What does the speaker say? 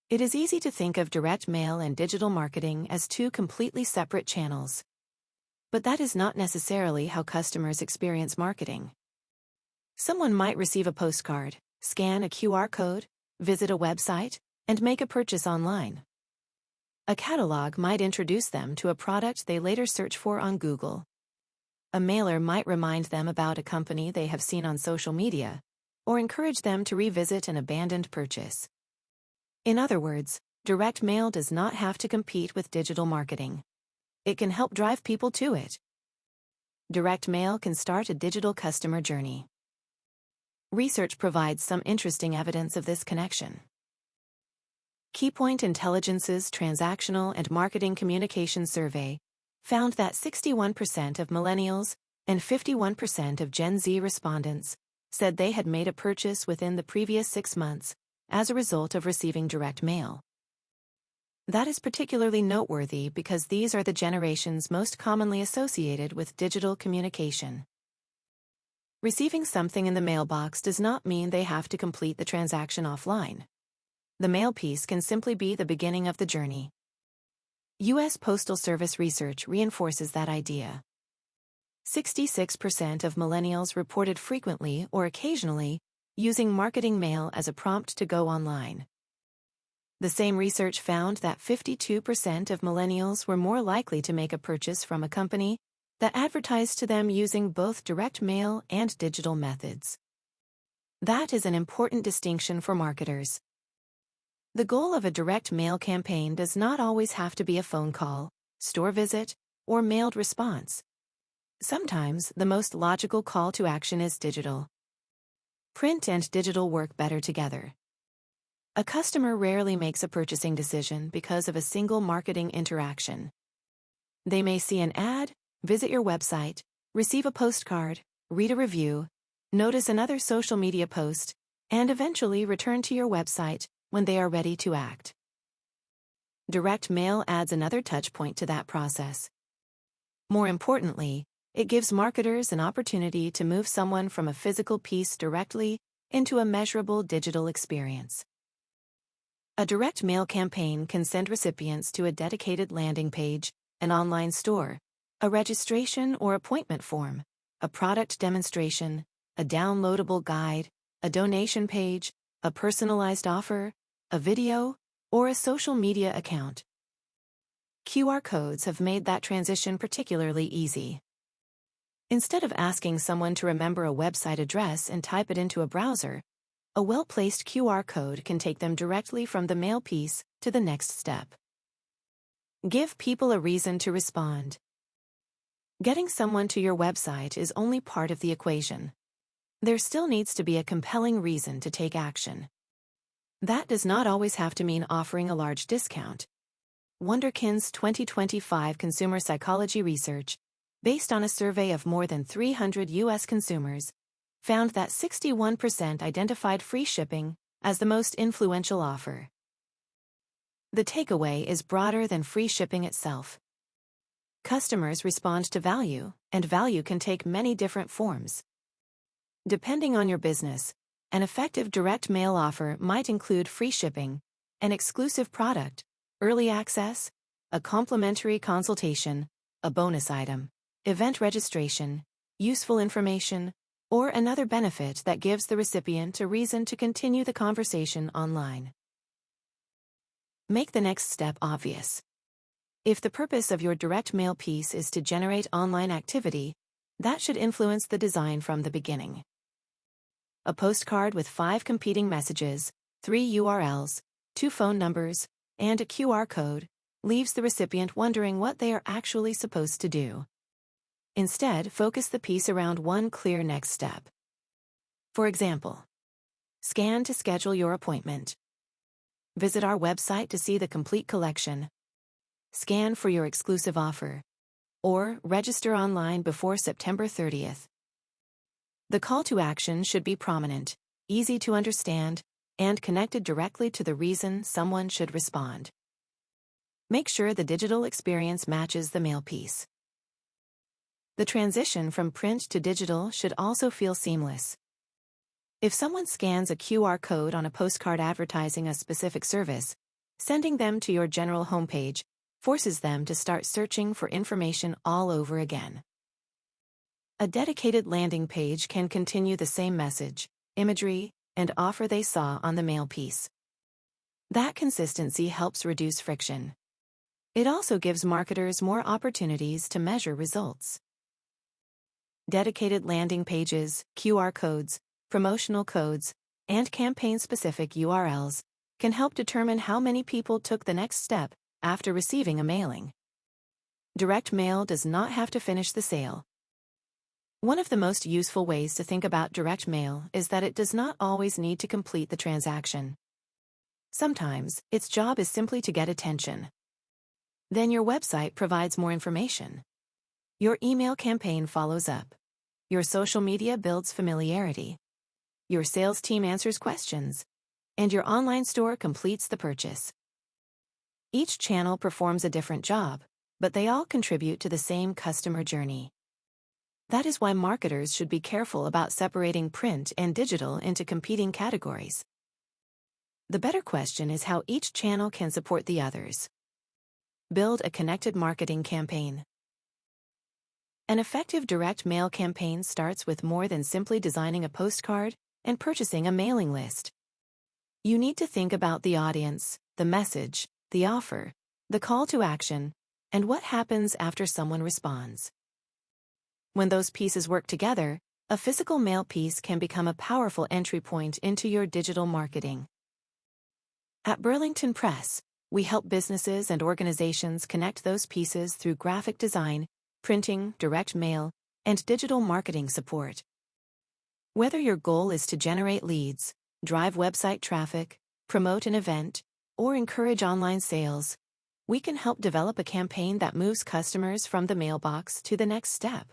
It is easy to think of direct mail and digital marketing as two completely separate channels. But that is not necessarily how customers experience marketing. Someone might receive a postcard, scan a QR code, visit a website, and make a purchase online. A catalog might introduce them to a product they later search for on Google. A mailer might remind them about a company they have seen on social media, or encourage them to revisit an abandoned purchase. In other words, direct mail does not have to compete with digital marketing. It can help drive people to it. Direct mail can start a digital customer journey. Research provides some interesting evidence of this connection. Keypoint Intelligence's Transactional and Marketing Communication Survey found that 61% of millennials and 51% of Gen Z respondents said they had made a purchase within the previous 6 months as a result of receiving direct mail. That is particularly noteworthy because these are the generations most commonly associated with digital communication. Receiving something in the mailbox does not mean they have to complete the transaction offline. The mail piece can simply be the beginning of the journey. U.S. Postal Service research reinforces that idea. 66% of millennials reported frequently or occasionally using marketing mail as a prompt to go online. The same research found that 52% of millennials were more likely to make a purchase from a company that advertised to them using both direct mail and digital methods. That is an important distinction for marketers. The goal of a direct mail campaign does not always have to be a phone call, store visit, or mailed response. Sometimes the most logical call to action is digital. Print and digital work better together. A customer rarely makes a purchasing decision because of a single marketing interaction. They may see an ad, visit your website, receive a postcard, read a review, notice another social media post, and eventually return to your website when they are ready to act. Direct mail adds another touch point to that process. More importantly, it gives marketers an opportunity to move someone from a physical piece directly into a measurable digital experience. A direct mail campaign can send recipients to a dedicated landing page, an online store, a registration or appointment form, a product demonstration, a downloadable guide, a donation page, a personalized offer, a video, or a social media account. QR codes have made that transition particularly easy. Instead of asking someone to remember a website address and type it into a browser, a well-placed QR code can take them directly from the mail piece to the next step. Give people a reason to respond. Getting someone to your website is only part of the equation. There still needs to be a compelling reason to take action. That does not always have to mean offering a large discount. Wunderkind's 2025 consumer psychology research, based on a survey of more than 300 U.S. consumers, found that 61% identified free shipping as the most influential offer. The takeaway is broader than free shipping itself. Customers respond to value, and value can take many different forms. Depending on your business, an effective direct mail offer might include free shipping, an exclusive product, early access, a complimentary consultation, a bonus item, event registration, useful information, or another benefit that gives the recipient a reason to continue the conversation online. Make the next step obvious. If the purpose of your direct mail piece is to generate online activity, that should influence the design from the beginning. A postcard with 5 competing messages, 3 URLs, 2 phone numbers, and a QR code leaves the recipient wondering what they are actually supposed to do. Instead, focus the piece around one clear next step. For example, scan to schedule your appointment. Visit our website to see the complete collection. Scan for your exclusive offer. Or register online before September 30th. The call to action should be prominent, easy to understand, and connected directly to the reason someone should respond. Make sure the digital experience matches the mail piece. The transition from print to digital should also feel seamless. If someone scans a QR code on a postcard advertising a specific service, Sending them to your general homepage forces them to start searching for information all over again. A dedicated landing page can continue the same message, imagery, and offer they saw on the mail piece. That consistency helps reduce friction. It also gives marketers more opportunities to measure results. Dedicated landing pages, QR codes, promotional codes, and campaign-specific URLs can help determine how many people took the next step after receiving a mailing. Direct mail does not have to finish the sale. One of the most useful ways to think about direct mail is that it does not always need to complete the transaction. Sometimes, its job is simply to get attention. Then your website provides more information. Your email campaign follows up. Your social media builds familiarity. Your sales team answers questions. And your online store completes the purchase. Each channel performs a different job, but they all contribute to the same customer journey. That is why marketers should be careful about separating print and digital into competing categories. The better question is how each channel can support the others. Build a connected marketing campaign. An effective direct mail campaign starts with more than simply designing a postcard and purchasing a mailing list. You need to think about the audience, the message, the offer, the call to action, and what happens after someone responds. When those pieces work together, a physical mail piece can become a powerful entry point into your digital marketing. At Burlington Press, we help businesses and organizations connect those pieces through graphic design, printing, direct mail, and digital marketing support. Whether your goal is to generate leads, drive website traffic, promote an event, or encourage online sales, we can help develop a campaign that moves customers from the mailbox to the next step.